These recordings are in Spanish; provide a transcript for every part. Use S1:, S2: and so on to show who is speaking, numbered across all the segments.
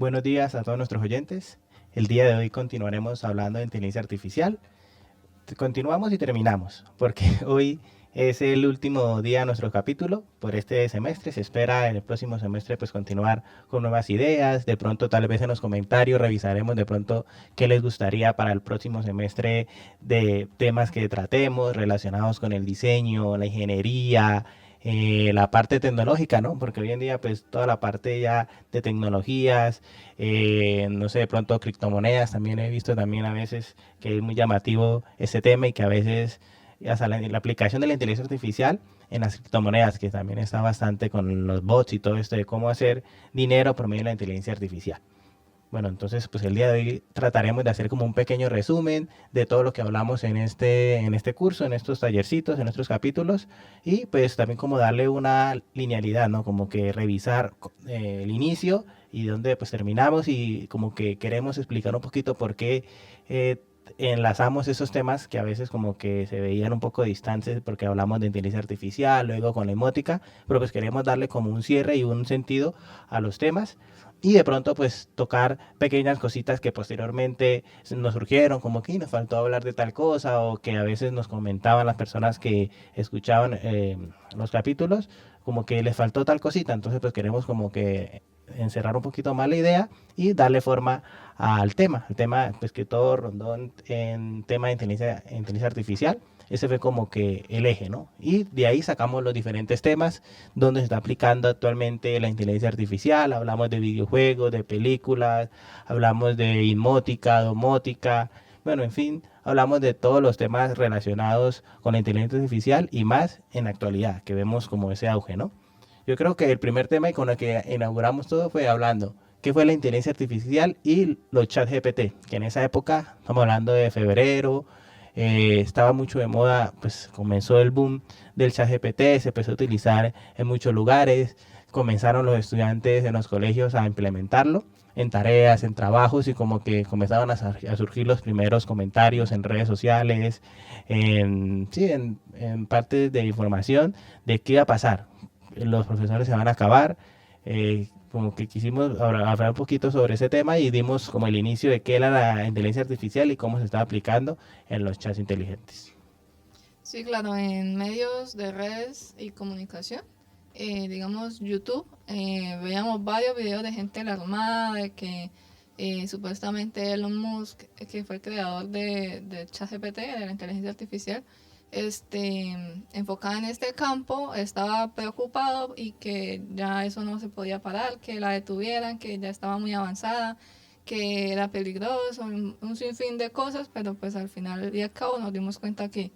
S1: Buenos días a todos nuestros oyentes. El día de hoy continuaremos hablando de inteligencia artificial. Continuamos y terminamos, porque hoy es el último día de nuestro capítulo por este semestre. Se espera en el próximo semestre pues continuar con nuevas ideas. De pronto tal vez en los comentarios revisaremos de pronto qué les gustaría para el próximo semestre de temas que tratemos relacionados con el diseño, la ingeniería, la parte tecnológica, ¿no? Porque hoy en día, pues, toda la parte ya de tecnologías, no sé, de pronto criptomonedas, también he visto también a veces que es muy llamativo ese tema y que a veces hasta la aplicación de la inteligencia artificial en las criptomonedas, que también está bastante con los bots y todo esto de cómo hacer dinero por medio de la inteligencia artificial. Bueno, entonces pues el día de hoy trataremos de hacer como un pequeño resumen de todo lo que hablamos en este curso, en estos tallercitos, en nuestros capítulos y pues también como darle una linealidad, ¿no? Como que revisar el inicio y dónde pues terminamos y como que queremos explicar un poquito por qué eh, enlazamos esos temas que a veces como que se veían un poco distantes porque hablamos de inteligencia artificial, luego con la emótica, pero pues queremos darle como un cierre y un sentido a los temas y de pronto pues tocar pequeñas cositas que posteriormente nos surgieron, como que nos faltó hablar de tal cosa o que a veces nos comentaban las personas que escuchaban los capítulos, como que les faltó tal cosita, entonces pues queremos como que encerrar un poquito más la idea y darle forma al tema pues que todo rondó en tema de inteligencia artificial. Ese fue como que el eje, ¿no? Y de ahí sacamos los diferentes temas donde se está aplicando actualmente la inteligencia artificial. Hablamos de videojuegos, de películas, hablamos de inmótica, domótica, bueno, en fin, hablamos de todos los temas relacionados con la inteligencia artificial y más en la actualidad, que vemos como ese auge, ¿no? Yo creo que el primer tema y con el que inauguramos todo fue hablando qué fue la inteligencia artificial y los chat GPT, que en esa época, estamos hablando de febrero, estaba mucho de moda, pues comenzó el boom del chat GPT, se empezó a utilizar en muchos lugares, comenzaron los estudiantes en los colegios a implementarlo en tareas, en trabajos y como que comenzaban a surgir los primeros comentarios en redes sociales, sí, en partes de información de qué iba a pasar. Los profesores se van a acabar, como que quisimos hablar un poquito sobre ese tema y dimos como el inicio de qué era la inteligencia artificial y cómo se está aplicando en los chats inteligentes.
S2: Sí, claro, en medios de redes y comunicación, digamos YouTube, veíamos varios videos de gente alarmada de que supuestamente Elon Musk, que fue el creador de ChatGPT, de la inteligencia artificial, enfocada en este campo, estaba preocupado y que ya eso no se podía parar, que la detuvieran, que ya estaba muy avanzada, que era peligroso, un sinfín de cosas, pero pues al final y al cabo nos dimos cuenta que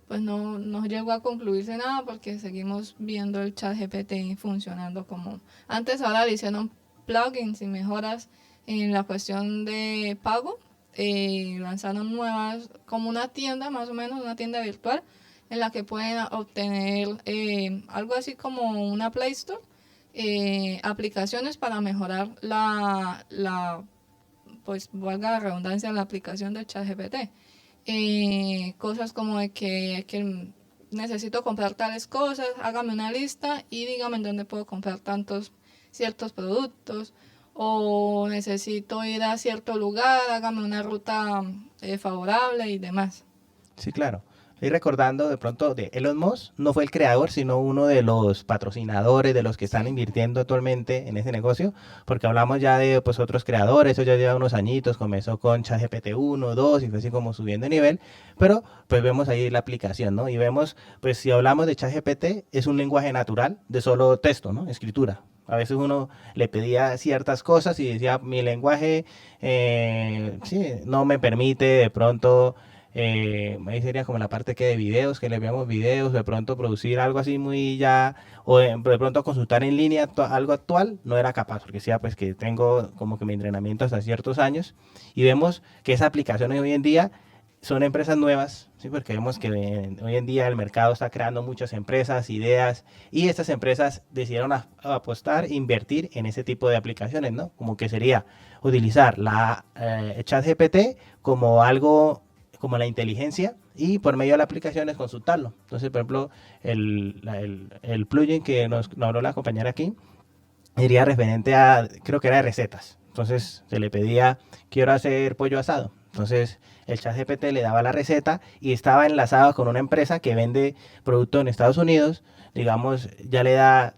S2: pues no llegó a concluirse nada porque seguimos viendo el chat GPT funcionando como antes. Ahora le hicieron plugins y mejoras en la cuestión de pago. Lanzaron nuevas, como una tienda, más o menos, una tienda virtual en la que pueden obtener algo así como una Play Store, aplicaciones para mejorar pues valga la redundancia, la aplicación del chat GPT. Cosas como de que necesito comprar tales cosas, hágame una lista y dígame en dónde puedo comprar tantos ciertos productos, o necesito ir a cierto lugar, hágame una ruta favorable y demás.
S1: Sí, claro. Y recordando de pronto de Elon Musk, no fue el creador, sino uno de los patrocinadores, de los que están
S2: Sí.
S1: invirtiendo actualmente en ese negocio, porque hablamos ya de pues otros creadores, eso ya lleva unos añitos, comenzó con ChatGPT 1, 2 y fue así como subiendo de nivel, pero pues vemos ahí la aplicación, ¿no? Y vemos, pues si hablamos de ChatGPT, es un lenguaje natural de solo texto, ¿no? Escritura. A veces uno le pedía ciertas cosas y decía, mi lenguaje sí, no me permite de pronto ahí sería como la parte que de videos, que le veamos videos, de pronto producir algo así muy ya, o de pronto consultar en línea algo actual, no era capaz, porque decía pues que tengo como que mi entrenamiento hasta ciertos años, y vemos que esas aplicaciones hoy en día son empresas nuevas, ¿sí? Porque vemos que hoy en día el mercado está creando muchas empresas, ideas, y estas empresas decidieron apostar, invertir en ese tipo de aplicaciones, ¿no? Como que sería utilizar la ChatGPT como algo como la inteligencia y por medio de la aplicación es consultarlo. Entonces, por ejemplo, el plugin que nos habló la compañera aquí, iría referente a, creo que era de recetas. Entonces se le pedía, quiero hacer pollo asado. Entonces el ChatGPT le daba la receta y estaba enlazado con una empresa que vende producto en Estados Unidos. Digamos, ya le da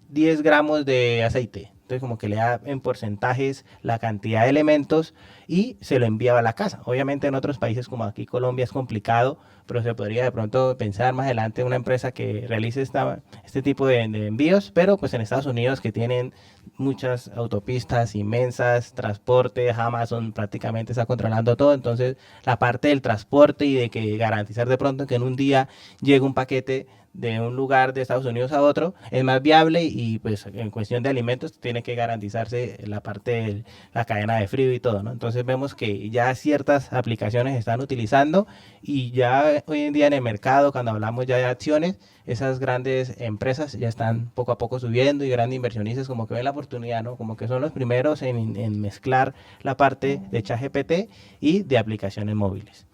S1: 10 gramos de aceite. Entonces como que le da en porcentajes la cantidad de elementos y se lo enviaba a la casa. Obviamente en otros países como aquí Colombia es complicado, pero se podría de pronto pensar más adelante una empresa que realice este tipo de envíos, pero pues en Estados Unidos que tienen muchas autopistas inmensas, transporte, Amazon prácticamente está controlando todo, entonces la parte del transporte y de que garantizar de pronto que en un día llegue un paquete de un lugar de Estados Unidos a otro es más viable y pues en cuestión de alimentos tiene que garantizarse la parte de la cadena de frío y todo, ¿no? Entonces vemos que ya ciertas aplicaciones se están utilizando y ya hoy en día en el mercado, cuando hablamos ya de acciones, esas grandes empresas ya están poco a poco subiendo y grandes inversionistas como que ven la oportunidad, ¿no? Como que son los primeros en mezclar la parte de ChatGPT y de aplicaciones móviles.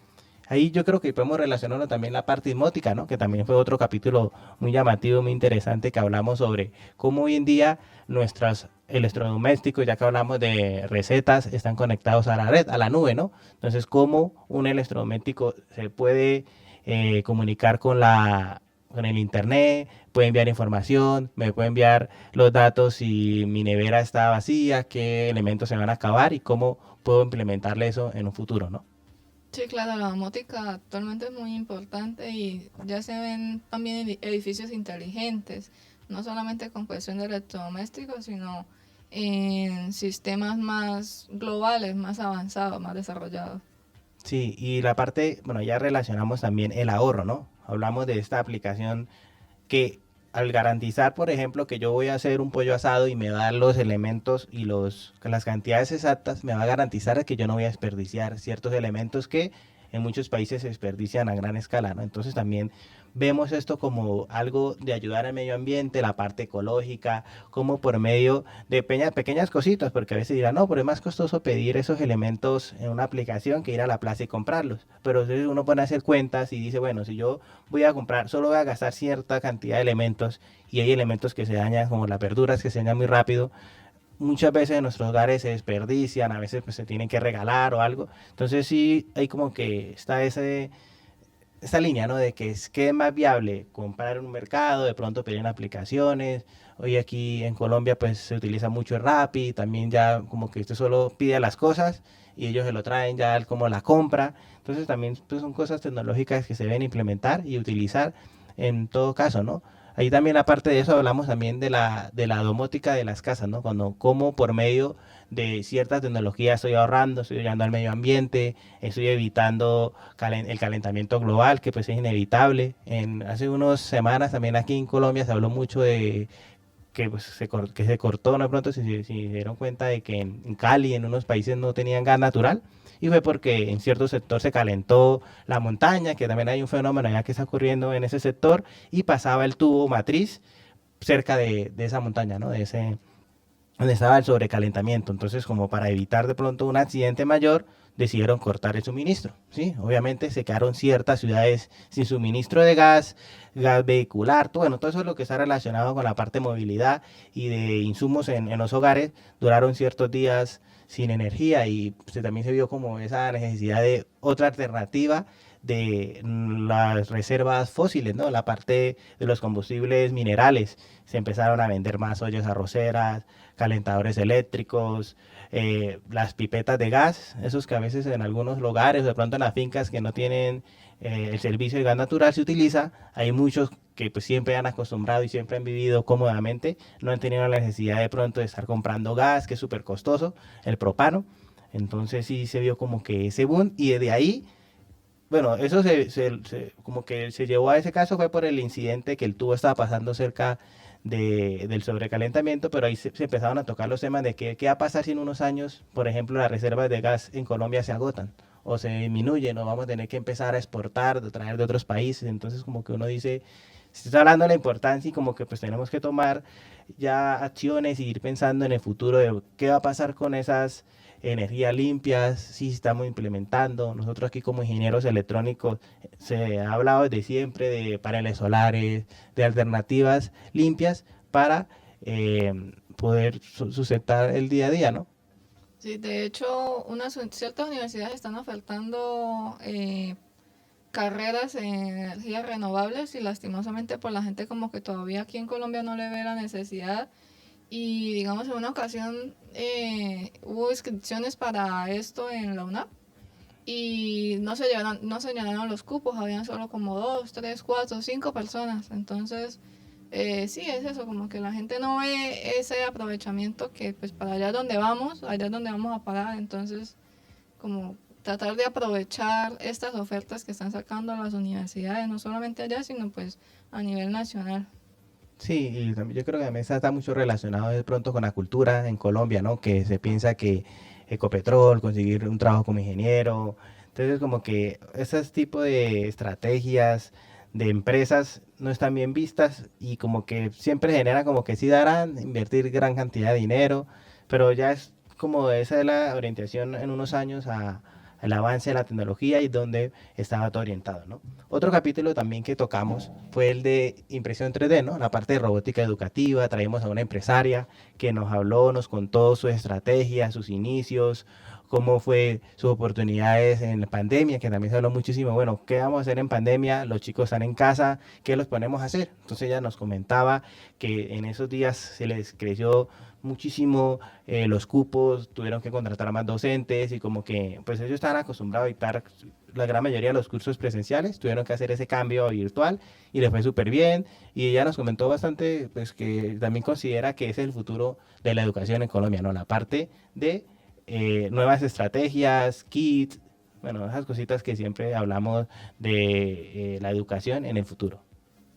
S1: Ahí yo creo que podemos relacionarlo también la parte dimótica, ¿no? Que también fue otro capítulo muy llamativo, muy interesante, que hablamos sobre cómo hoy en día nuestros electrodomésticos, ya que hablamos de recetas, están conectados a la red, a la nube, ¿no? Entonces, cómo un electrodoméstico se puede comunicar con el internet, puede enviar información, me puede enviar los datos si mi nevera está vacía, qué elementos se van a acabar y cómo puedo implementarle eso en un futuro, ¿no?
S2: Sí, claro, la domótica actualmente es muy importante y ya se ven también edificios inteligentes, no solamente con cuestión de electrodomésticos, sino en sistemas más globales, más avanzados, más desarrollados.
S1: Sí, y la parte, bueno, ya relacionamos también el ahorro, ¿no? Hablamos de esta aplicación que al garantizar, por ejemplo, que yo voy a hacer un pollo asado y me da los elementos y las cantidades exactas, me va a garantizar que yo no voy a desperdiciar ciertos elementos que en muchos países se desperdician a gran escala, ¿no? Entonces también vemos esto como algo de ayudar al medio ambiente, la parte ecológica, como por medio de pequeñas cositas, porque a veces dirán, no, pero es más costoso pedir esos elementos en una aplicación que ir a la plaza y comprarlos. Pero entonces uno pone a hacer cuentas y dice, bueno, si yo voy a comprar, solo voy a gastar cierta cantidad de elementos y hay elementos que se dañan, como las verduras que se dañan muy rápido. Muchas veces en nuestros hogares se desperdician, a veces pues se tienen que regalar o algo. Entonces sí hay como que está esa línea, ¿no? De que es más viable comprar en un mercado, de pronto pedir en aplicaciones. Hoy aquí en Colombia pues se utiliza mucho el Rappi, también ya como que usted solo pide las cosas y ellos se lo traen ya como la compra. Entonces también pues, son cosas tecnológicas que se deben implementar y utilizar en todo caso, ¿no? Ahí también aparte de eso hablamos también de la domótica de las casas, ¿no? Cuando como por medio de ciertas tecnologías estoy ahorrando, estoy ayudando al medio ambiente, estoy evitando el calentamiento global, que pues es inevitable. Hace unas semanas también aquí en Colombia se habló mucho de que, pues, que se cortó, ¿no? De pronto se dieron cuenta de que en Cali, en unos países no tenían gas natural, y fue porque en cierto sector se calentó la montaña, que también hay un fenómeno allá que está ocurriendo en ese sector, y pasaba el tubo matriz cerca de esa montaña, ¿no? De ese, donde estaba el sobrecalentamiento. Entonces, como para evitar de pronto un accidente mayor, decidieron cortar el suministro, ¿sí? Obviamente se quedaron ciertas ciudades sin suministro de gas, gas vehicular, todo, bueno, todo eso es lo que está relacionado con la parte de movilidad y de insumos en los hogares, duraron ciertos días sin energía y también se vio como esa necesidad de otra alternativa de las reservas fósiles, ¿no? La parte de los combustibles minerales. Se empezaron a vender más ollas arroceras, calentadores eléctricos, las pipetas de gas, esos que a veces en algunos lugares, de pronto en las fincas que no tienen el servicio de gas natural se utiliza, hay muchos que pues siempre han acostumbrado y siempre han vivido cómodamente, no han tenido la necesidad de pronto de estar comprando gas, que es súper costoso, el propano, entonces sí se vio como que ese boom y de ahí bueno, eso como que se llevó a ese caso fue por el incidente que el tubo estaba pasando cerca del sobrecalentamiento, pero ahí se empezaron a tocar los temas de qué va a pasar si en unos años, por ejemplo, las reservas de gas en Colombia se agotan o se disminuyen o vamos a tener que empezar a exportar, de traer de otros países. Entonces, como que uno dice, se está hablando de la importancia y como que pues tenemos que tomar ya acciones y ir pensando en el futuro de qué va a pasar con esas energías limpias, sí estamos implementando. Nosotros aquí como ingenieros electrónicos se ha hablado desde siempre de paneles solares, de alternativas limpias para poder sustentar el día a día, ¿no?
S2: Sí, de hecho, ciertas universidades están ofertando carreras en energías renovables y lastimosamente por la gente como que todavía aquí en Colombia no le ve la necesidad y digamos en una ocasión hubo inscripciones para esto en la UNAP y no se llenaron los cupos, habían solo como dos, tres, cuatro, cinco personas. Entonces, sí, es eso, como que la gente no ve ese aprovechamiento que pues para allá es donde vamos a parar. Entonces, como tratar de aprovechar estas ofertas que están sacando las universidades, no solamente allá, sino pues a nivel nacional.
S1: Sí, y yo creo que también está mucho relacionado de pronto con la cultura en Colombia, ¿no? Que se piensa que Ecopetrol, conseguir un trabajo como ingeniero, entonces como que esos tipos de estrategias de empresas no están bien vistas y como que siempre genera como que sí darán invertir gran cantidad de dinero, pero ya es como esa es la orientación en unos años al avance de la tecnología y donde estaba todo orientado, ¿no? Otro capítulo también que tocamos fue el de impresión 3D, ¿no? La parte de robótica educativa, traímos a una empresaria que nos habló, nos contó sus estrategias, sus inicios, cómo fue sus oportunidades en la pandemia, que también se habló muchísimo, bueno, ¿qué vamos a hacer en pandemia? Los chicos están en casa, ¿qué los ponemos a hacer? Entonces ella nos comentaba que en esos días se les creció muchísimo los cupos, tuvieron que contratar a más docentes y como que pues ellos estaban acostumbrados a dictar la gran mayoría de los cursos presenciales, tuvieron que hacer ese cambio a virtual y les fue súper bien y ella nos comentó bastante pues que también considera que ese es el futuro de la educación en Colombia, ¿no? La parte de nuevas estrategias, kits, bueno, esas cositas que siempre hablamos de la educación en el futuro.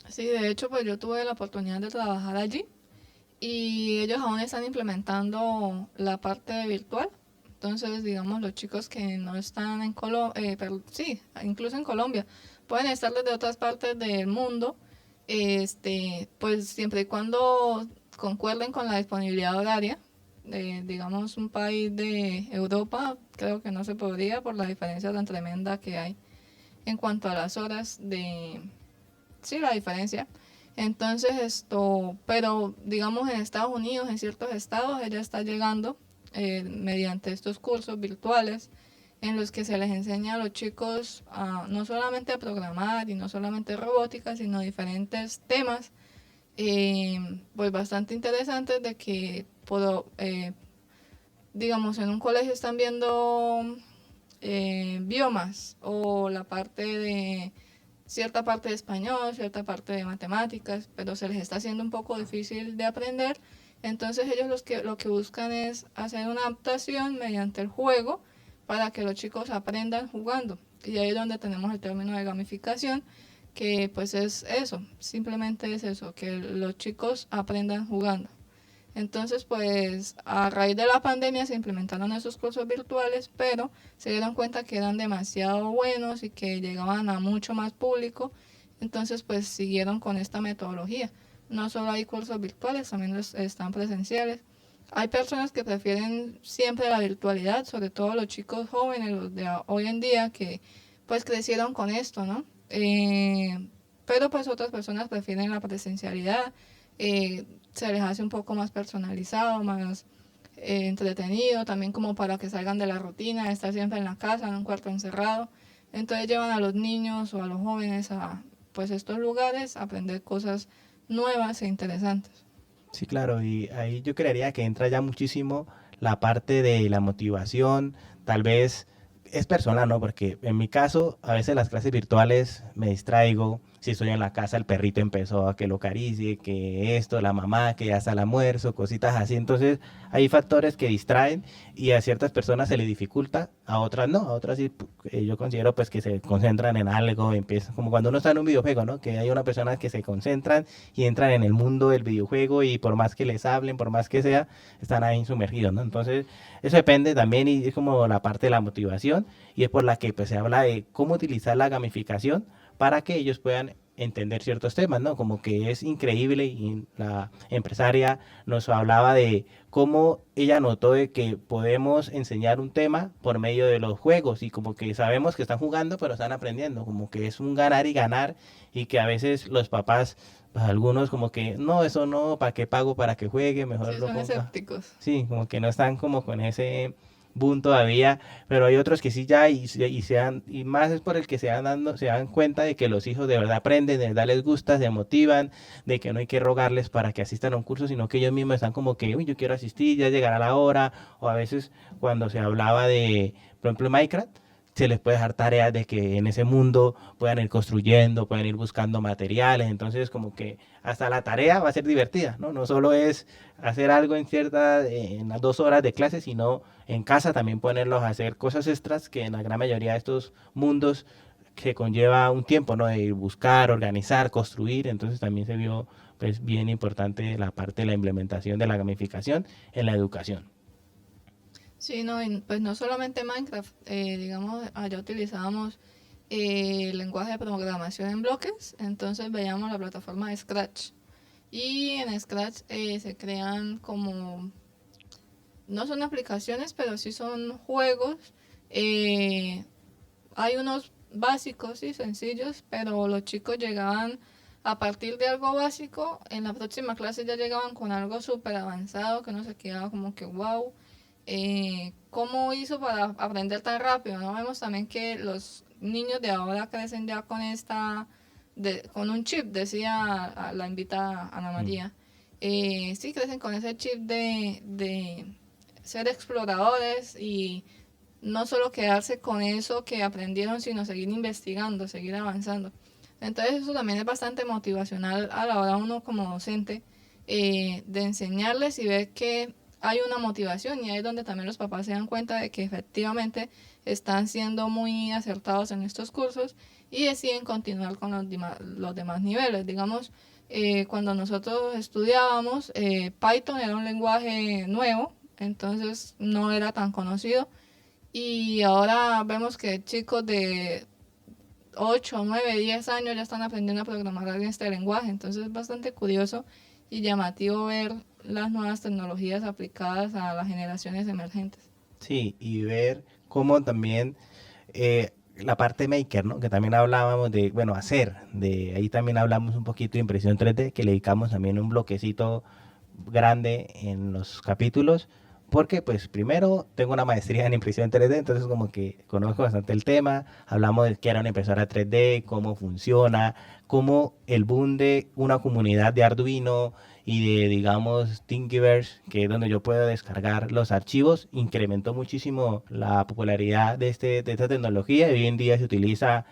S2: Sí, de hecho, pues yo tuve la oportunidad de trabajar allí y ellos aún están implementando la parte virtual. Entonces, digamos, los chicos que no están en Colombia, sí, incluso en Colombia, pueden estar desde otras partes del mundo, pues siempre y cuando concuerden con la disponibilidad horaria. Digamos, un país de Europa, creo que no se podría por la diferencia tan tremenda que hay en cuanto a las horas de, sí, la diferencia. Entonces pero digamos en Estados Unidos, en ciertos estados, ella está llegando mediante estos cursos virtuales en los que se les enseña a los chicos no solamente a programar y no solamente robótica, sino diferentes temas, pues bastante interesantes de que, digamos, en un colegio están viendo biomas o la parte de cierta parte de español, cierta parte de matemáticas, pero se les está haciendo un poco difícil de aprender. Entonces ellos lo que buscan es hacer una adaptación mediante el juego para que los chicos aprendan jugando. Y ahí es donde tenemos el término de gamificación, que pues es eso, simplemente es eso, que los chicos aprendan jugando. Entonces, pues a raíz de la pandemia se implementaron esos cursos virtuales, pero se dieron cuenta que eran demasiado buenos y que llegaban a mucho más público. Entonces, pues siguieron con esta metodología. No solo hay cursos virtuales, también están presenciales. Hay personas que prefieren siempre la virtualidad, sobre todo los chicos jóvenes, los de hoy en día, que pues crecieron con esto, ¿no? Pero pues otras personas prefieren la presencialidad, se les hace un poco más personalizado, más entretenido, también como para que salgan de la rutina, de estar siempre en la casa, en un cuarto encerrado. Entonces llevan a los niños o a los jóvenes a pues estos lugares a aprender cosas nuevas e interesantes.
S1: Sí, claro, y ahí yo creería que entra ya muchísimo la parte de la motivación, tal vez es personal, ¿no? Porque en mi caso, a veces las clases virtuales me distraigo, si estoy en la casa, el perrito empezó a que lo acaricie, que esto, la mamá, que ya está el almuerzo, cositas así, entonces hay factores que distraen y a ciertas personas se les dificulta, a otras no, a otras sí, yo considero pues que se concentran en algo, empiezan, como cuando uno está en un videojuego, ¿no? Que hay unas personas que se concentran y entran en el mundo del videojuego y por más que les hablen, por más que sea, están ahí sumergidos, ¿no? Entonces, eso depende también y es como la parte de la motivación y es por la que pues se habla de cómo utilizar la gamificación para que ellos puedan entender ciertos temas, ¿no? Como que es increíble y la empresaria nos hablaba de cómo ella notó de que podemos enseñar un tema por medio de los juegos y como que sabemos que están jugando pero están aprendiendo, como que es un ganar y ganar y que a veces los papás, pues, algunos como que no, eso no, ¿para qué pago para que juegue? Mejor
S2: Sí,
S1: lo
S2: son
S1: ponga.
S2: escépticos.
S1: Sí, como que no están como con ese boom todavía, pero hay otros que sí ya y más es por el que se dan cuenta de que los hijos de verdad aprenden, de verdad les gusta, se motivan, de que no hay que rogarles para que asistan a un curso, sino que ellos mismos están como que, uy, yo quiero asistir, ya llegará la hora, o a veces cuando se hablaba de, por ejemplo, Minecraft, se les puede dejar tareas de que en ese mundo puedan ir construyendo, puedan ir buscando materiales, entonces como que hasta la tarea va a ser divertida, ¿no? No solo es hacer algo en las 2 horas de clase, sino en casa también ponerlos a hacer cosas extras que en la gran mayoría de estos mundos que conlleva un tiempo, ¿no? De ir buscar, organizar, construir, entonces también se vio pues bien importante la parte de la implementación de la gamificación en la educación.
S2: Sí, no, pues no solamente Minecraft, digamos, allá utilizábamos el lenguaje de programación en bloques, entonces veíamos la plataforma de Scratch. Y en Scratch se crean como, no son aplicaciones, pero sí son juegos. eh, Hay unos básicos y sencillos, pero los chicos llegaban a partir de algo básico, en la próxima clase ya llegaban con algo súper avanzado que uno se quedaba como que wow, ¿cómo hizo para aprender tan rápido? ¿No? Vemos también que los niños de ahora crecen ya con con un chip, decía la invitada Ana
S1: Mm.
S2: María. Sí, crecen con ese chip de ser exploradores y no solo quedarse con eso que aprendieron, sino seguir investigando, seguir avanzando. Entonces eso también es bastante motivacional a la hora uno como docente de enseñarles y ver que hay una motivación y ahí es donde también los papás se dan cuenta de que efectivamente están siendo muy acertados en estos cursos y deciden continuar con los demás niveles. Digamos, cuando nosotros estudiábamos, Python era un lenguaje nuevo, entonces no era tan conocido y ahora vemos que chicos de 8 9 10 años ya están aprendiendo a programar en este lenguaje. Entonces es bastante curioso y llamativo ver las nuevas tecnologías aplicadas a las generaciones emergentes.
S1: Sí, y ver cómo también la parte maker, ¿no? Que también hablábamos de, bueno, hacer, de ahí también hablamos un poquito de impresión 3D, que le dedicamos también un bloquecito grande en los capítulos, porque pues primero tengo una maestría en impresión 3D, entonces como que conozco bastante el tema, hablamos de qué era una impresora 3D, cómo funciona, cómo el boom de una comunidad de Arduino y de, digamos, Thingiverse, que es donde yo puedo descargar los archivos, incrementó muchísimo la popularidad de esta tecnología y hoy en día se utiliza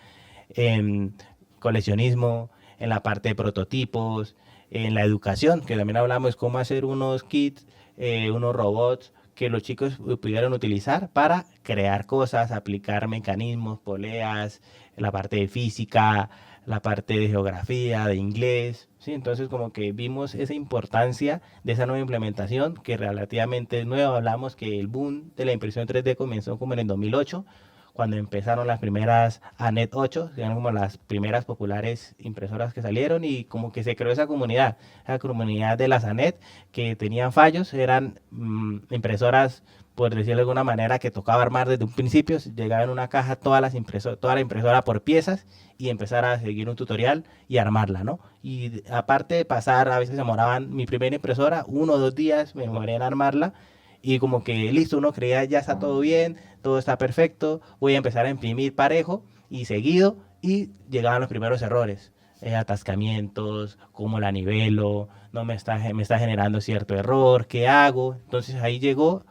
S1: en coleccionismo, en la parte de prototipos, en la educación, que también hablamos cómo hacer unos kits, unos robots que los chicos pudieran utilizar para crear cosas, aplicar mecanismos, poleas, la parte de física, la parte de geografía, de inglés, ¿sí? Entonces como que vimos esa importancia de esa nueva implementación que relativamente es nueva. Hablamos que el boom de la impresión 3D comenzó como en el 2008 cuando empezaron las primeras ANET 8, que eran como las primeras populares impresoras que salieron y como que se creó esa comunidad de las ANET que tenían fallos, eran impresoras, por decirlo de alguna manera, que tocaba armar desde un principio, llegaba en una caja toda la impresora por piezas y empezar a seguir un tutorial y armarla, ¿no? Y aparte de pasar, a veces se demoraban mi primera impresora, 1 o 2 días me demoré en armarla y como que listo, uno creía ya está todo bien, todo está perfecto, voy a empezar a imprimir parejo y seguido y llegaban los primeros errores, atascamientos, cómo la nivelo, no me está generando cierto error, ¿qué hago? Entonces ahí llegó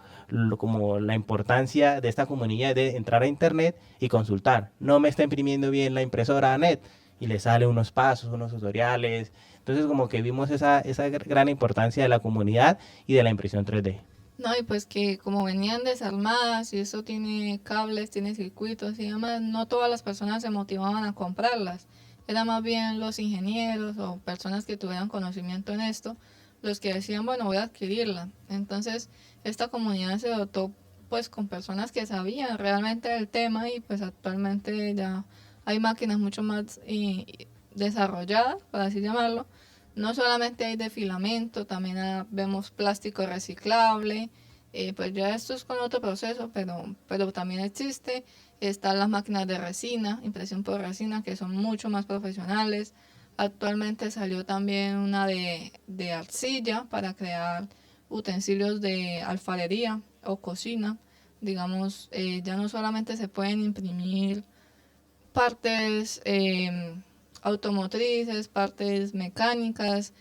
S1: como la importancia de esta comunidad de entrar a internet y consultar, no me está imprimiendo bien la impresora net y le sale unos pasos, unos tutoriales, entonces como que vimos esa gran importancia de la comunidad y de la impresión 3D.
S2: No, y pues que como venían desarmadas y eso tiene cables, tiene circuitos y demás, no todas las personas se motivaban a comprarlas. Era más bien los ingenieros o personas que tuvieran conocimiento en esto los que decían, bueno, voy a adquirirla. Entonces, esta comunidad se dotó pues con personas que sabían realmente del tema y pues actualmente ya hay máquinas mucho más desarrolladas, por así llamarlo. No solamente hay de filamento, también vemos plástico reciclable, pues ya esto es con otro proceso, pero también existe. Están las máquinas de resina, impresión por resina, que son mucho más profesionales. Actualmente salió también una de arcilla para crear utensilios de alfarería o cocina. digamos, ya no solamente se pueden imprimir partes automotrices, partes mecánicas,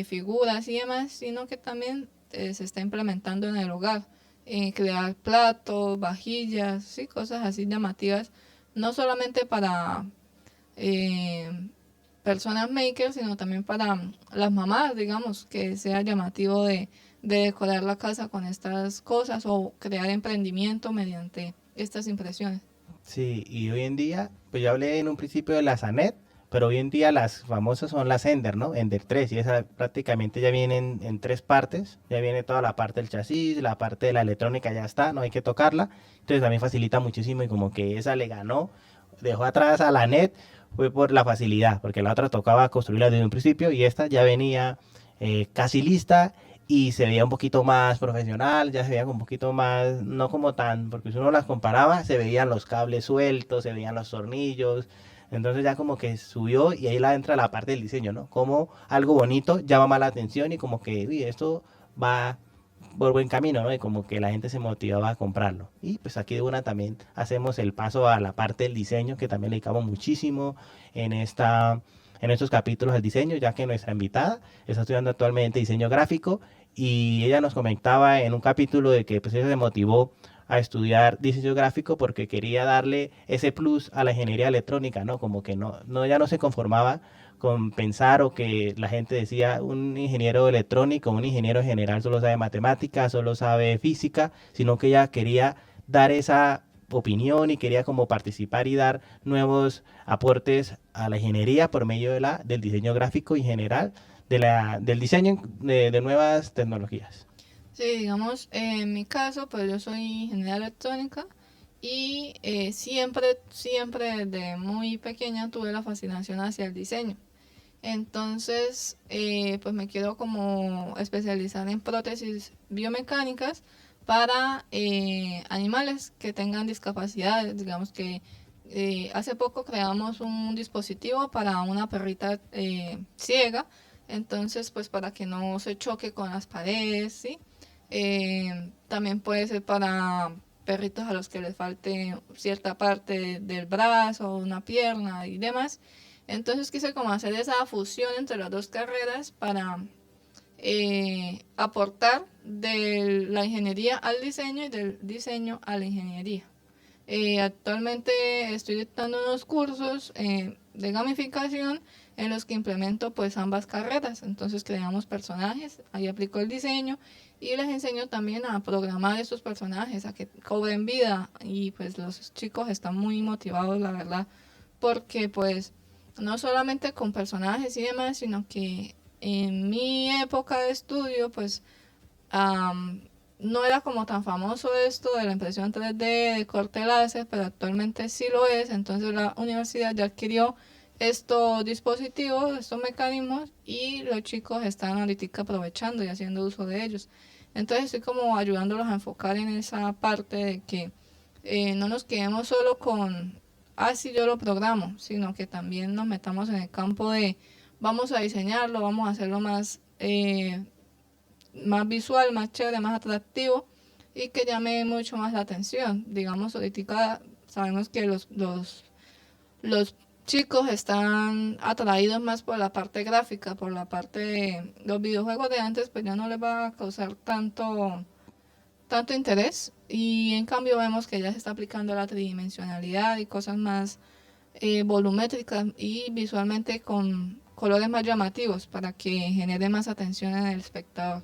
S2: figuras y demás, sino que también se está implementando en el hogar, crear platos, vajillas, ¿sí? Cosas así llamativas, no solamente para eh, personas makers, sino también para las mamás, digamos, que sea llamativo de decorar la casa con estas cosas o crear emprendimiento mediante estas impresiones.
S1: Sí, y hoy en día, pues yo hablé en un principio de las ANET, pero hoy en día las famosas son las Ender, ¿no? Ender 3 y esa prácticamente ya vienen en tres partes, ya viene toda la parte del chasis, la parte de la electrónica ya está, no hay que tocarla, entonces también facilita muchísimo y como que esa le ganó, dejó atrás a la NET, fue por la facilidad, porque la otra tocaba construirla desde un principio y esta ya venía casi lista y se veía un poquito más profesional, ya se veía un poquito más, no como tan, porque si uno las comparaba, se veían los cables sueltos, se veían los tornillos, entonces ya como que subió y ahí la entra la parte del diseño, ¿no? Como algo bonito llama más la atención y como que, uy, esto va por buen camino, ¿no? Y como que la gente se motivaba a comprarlo. Y pues aquí de una también hacemos el paso a la parte del diseño, que también le dedicamos muchísimo en en estos capítulos al diseño, ya que nuestra invitada está estudiando actualmente diseño gráfico y ella nos comentaba en un capítulo de que pues ella se motivó a estudiar diseño gráfico porque quería darle ese plus a la ingeniería electrónica, ¿no? Como que ya no se conformaba con pensar o que la gente decía un ingeniero electrónico, un ingeniero general solo sabe matemáticas, solo sabe física, sino que ella quería dar esa opinión y quería como participar y dar nuevos aportes a la ingeniería por medio de del diseño gráfico en general, del diseño de nuevas tecnologías.
S2: Sí, digamos, en mi caso, pues yo soy ingeniera electrónica y siempre desde muy pequeña tuve la fascinación hacia el diseño. Entonces, pues me quiero como especializar en prótesis biomecánicas para animales que tengan discapacidades. Digamos que hace poco creamos un dispositivo para una perrita ciega, entonces pues para que no se choque con las paredes, ¿sí? También puede ser para perritos a los que les falte cierta parte del brazo, una pierna y demás. Entonces quise como hacer esa fusión entre las dos carreras para aportar de la ingeniería al diseño y del diseño a la ingeniería. Actualmente estoy dictando unos cursos de gamificación en los que implemento pues ambas carreras. Entonces creamos personajes, ahí aplico el diseño y les enseño también a programar estos personajes, a que cobren vida y pues los chicos están muy motivados la verdad porque pues no solamente con personajes y demás, sino que en mi época de estudio pues no era como tan famoso esto de la impresión 3D, de corte láser, pero actualmente sí lo es. Entonces la universidad ya adquirió estos dispositivos, estos mecanismos y los chicos están ahorita aprovechando y haciendo uso de ellos. Entonces estoy como ayudándolos a enfocar en esa parte de que no nos quedemos solo con, sí, yo lo programo, sino que también nos metamos en el campo de vamos a diseñarlo, vamos a hacerlo más visual, más chévere, más atractivo y que llame mucho más la atención. Digamos, ahorita sabemos que los chicos están atraídos más por la parte gráfica, por la parte de los videojuegos de antes, pues ya no les va a causar tanto interés y en cambio vemos que ya se está aplicando la tridimensionalidad y cosas más volumétricas y visualmente con colores más llamativos para que genere más atención en el espectador.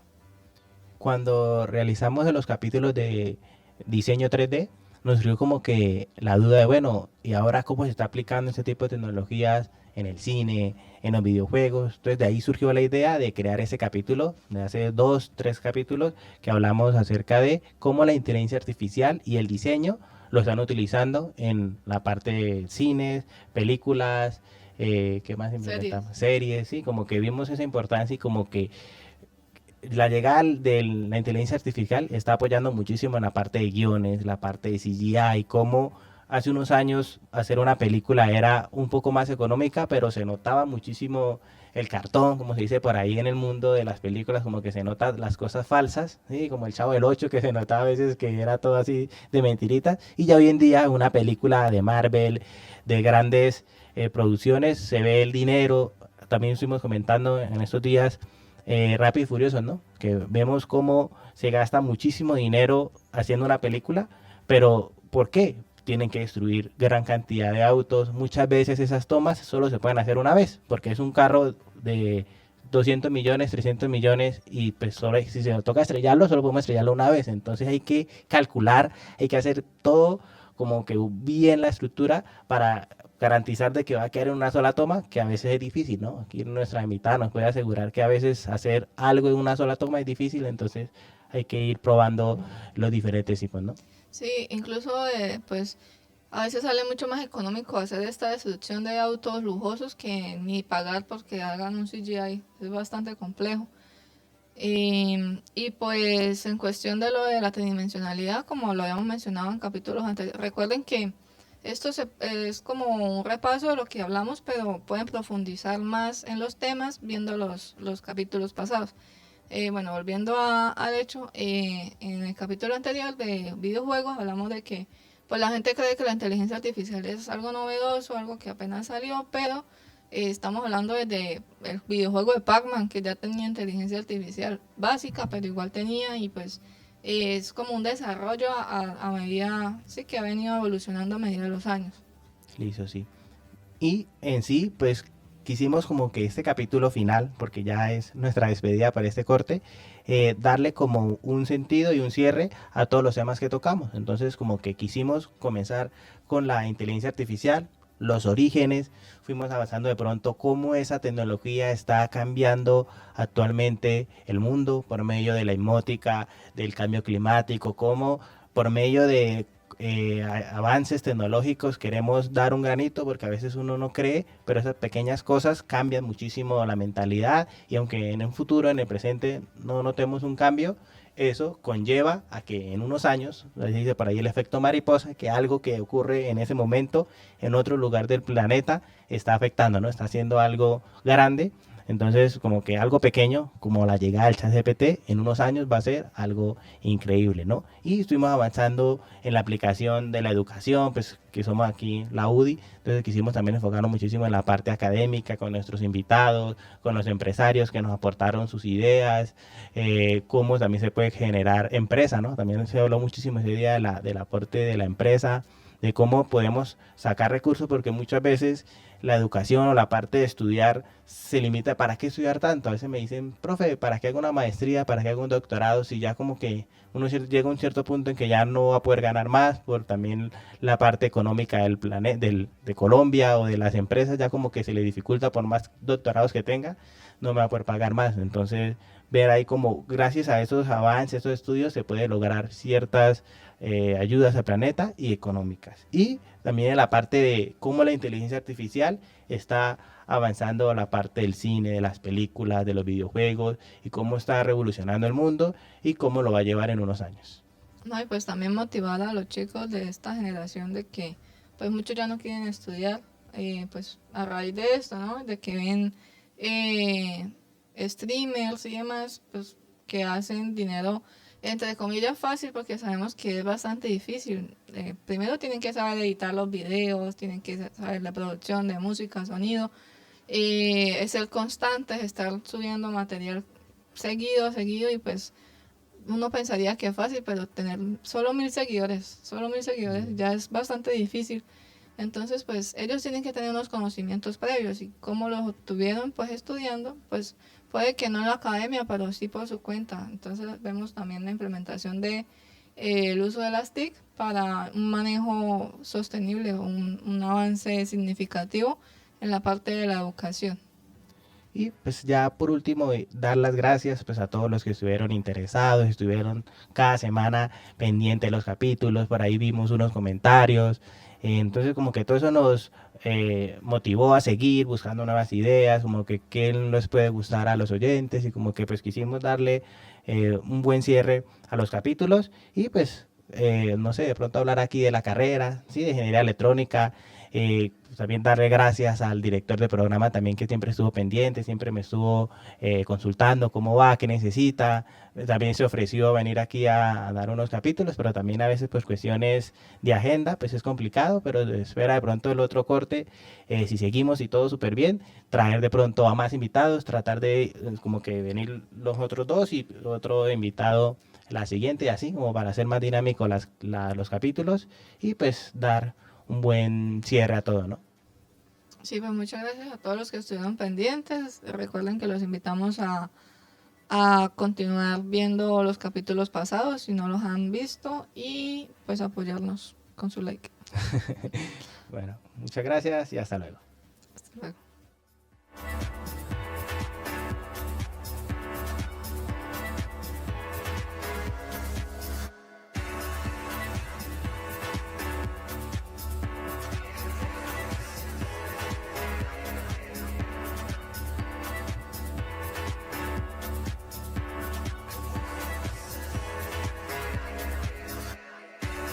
S1: Cuando realizamos de los capítulos de diseño 3D, nos surgió como que la duda de, bueno, ¿y ahora cómo se está aplicando este tipo de tecnologías en el cine, en los videojuegos? Entonces de ahí surgió la idea de crear ese capítulo, de hace dos, tres capítulos, que hablamos acerca de cómo la inteligencia artificial y el diseño lo están utilizando en la parte de cines, películas, ¿qué más
S2: Series.
S1: implementamos? Series, sí, como que vimos esa importancia y como que la llegada de la inteligencia artificial está apoyando muchísimo en la parte de guiones, la parte de CGI, cómo hace unos años hacer una película era un poco más económica, pero se notaba muchísimo el cartón, como se dice por ahí en el mundo de las películas, como que se notan las cosas falsas, ¿sí? Como el Chavo del Ocho, que se notaba a veces que era todo así de mentiritas. Y ya hoy en día una película de Marvel, de grandes producciones, se ve el dinero. También estuvimos comentando en estos días Rápido y Furioso, ¿no? Que vemos cómo se gasta muchísimo dinero haciendo una película, pero ¿por qué? Tienen que destruir gran cantidad de autos. Muchas veces esas tomas solo se pueden hacer una vez, porque es un carro de 200 millones, 300 millones, y pues solo, si se nos toca estrellarlo, solo podemos estrellarlo una vez. Entonces hay que calcular, hay que hacer todo como que bien la estructura para garantizar de que va a quedar en una sola toma, que a veces es difícil, ¿no? Aquí nuestra invitada nos puede asegurar que a veces hacer algo en una sola toma es difícil, entonces hay que ir probando los diferentes tipos, ¿no?
S2: Sí, incluso pues a veces sale mucho más económico hacer esta destrucción de autos lujosos que ni pagar porque hagan un CGI. Es bastante complejo. Y pues en cuestión de lo de la tridimensionalidad, como lo habíamos mencionado en capítulos anteriores, recuerden que es como un repaso de lo que hablamos, pero pueden profundizar más en los temas viendo los capítulos pasados. Bueno, volviendo al hecho, en el capítulo anterior de videojuegos hablamos de que pues la gente cree que la inteligencia artificial es algo novedoso, algo que apenas salió, pero estamos hablando desde el videojuego de Pac-Man, que ya tenía inteligencia artificial básica, pero igual tenía, y pues es como un desarrollo a medida, sí, que ha venido evolucionando a medida de los años.
S1: Listo, sí. Y en sí, pues quisimos como que este capítulo final, porque ya es nuestra despedida para este corte, darle como un sentido y un cierre a todos los temas que tocamos. Entonces como que quisimos comenzar con la inteligencia artificial, los orígenes, fuimos avanzando de pronto cómo esa tecnología está cambiando actualmente el mundo por medio de la inmótica, del cambio climático, cómo por medio de avances tecnológicos queremos dar un granito porque a veces uno no cree, pero esas pequeñas cosas cambian muchísimo la mentalidad y aunque en un futuro, en el presente, no notemos un cambio, eso conlleva a que en unos años, dice por ahí el efecto mariposa, que algo que ocurre en ese momento en otro lugar del planeta está afectando, ¿no? Está haciendo algo grande. Entonces, como que algo pequeño, como la llegada del ChatGPT, en unos años va a ser algo increíble, ¿no? Y estuvimos avanzando en la aplicación de la educación, pues que somos aquí la UDI, entonces quisimos también enfocarnos muchísimo en la parte académica, con nuestros invitados, con los empresarios que nos aportaron sus ideas, cómo también se puede generar empresa, ¿no? También se habló muchísimo ese día del aporte de la empresa, de cómo podemos sacar recursos, porque muchas veces la educación o la parte de estudiar se limita. ¿Para qué estudiar tanto? A veces me dicen, profe, ¿para qué hago una maestría? ¿Para qué hago un doctorado? Si ya como que uno llega a un cierto punto en que ya no va a poder ganar más por también la parte económica del planeta, de Colombia o de las empresas, ya como que se le dificulta por más doctorados que tenga, no me va a poder pagar más. Entonces, ver ahí como gracias a esos avances, esos estudios, se puede lograr ciertas ayudas al planeta y económicas. Y también en la parte de cómo la inteligencia artificial está avanzando la parte del cine, de las películas, de los videojuegos y cómo está revolucionando el mundo y cómo lo va a llevar en unos años.
S2: No, y pues también motivar a los chicos de esta generación de que pues muchos ya no quieren estudiar, pues a raíz de esto, ¿no? De que ven eh, streamers y demás, pues que hacen dinero entre comillas fácil porque sabemos que es bastante difícil. Primero tienen que saber editar los videos, tienen que saber la producción de música, sonido, es ser constante, estar subiendo material seguido y pues uno pensaría que es fácil, pero tener solo mil seguidores ya es bastante difícil. Entonces, pues ellos tienen que tener unos conocimientos previos y cómo los obtuvieron, pues estudiando, pues puede que no en la academia, pero sí por su cuenta. Entonces vemos también la implementación de el uso de las TIC para un manejo sostenible, un avance significativo en la parte de la educación.
S1: Y pues ya por último, dar las gracias pues a todos los que estuvieron interesados, estuvieron cada semana pendientes de los capítulos, por ahí vimos unos comentarios, entonces como que todo eso nos motivó a seguir buscando nuevas ideas, como que qué les puede gustar a los oyentes y como que pues quisimos darle un buen cierre a los capítulos y pues no sé, de pronto hablar aquí de la carrera, ¿sí? De ingeniería electrónica. También darle gracias al director de programa también que siempre estuvo pendiente, siempre me estuvo consultando cómo va, qué necesita. También se ofreció venir aquí a dar unos capítulos, pero también a veces pues cuestiones de agenda, pues es complicado, pero espera de pronto el otro corte, si seguimos y todo súper bien, traer de pronto a más invitados, tratar de como que venir los otros dos y otro invitado la siguiente y así, como para hacer más dinámico los capítulos y pues dar un buen cierre a todo, ¿no?
S2: Sí, pues muchas gracias a todos los que estuvieron pendientes. Recuerden que los invitamos a continuar viendo los capítulos pasados si no los han visto y pues apoyarnos con su like.
S1: Bueno, muchas gracias y hasta luego.
S2: Hasta luego.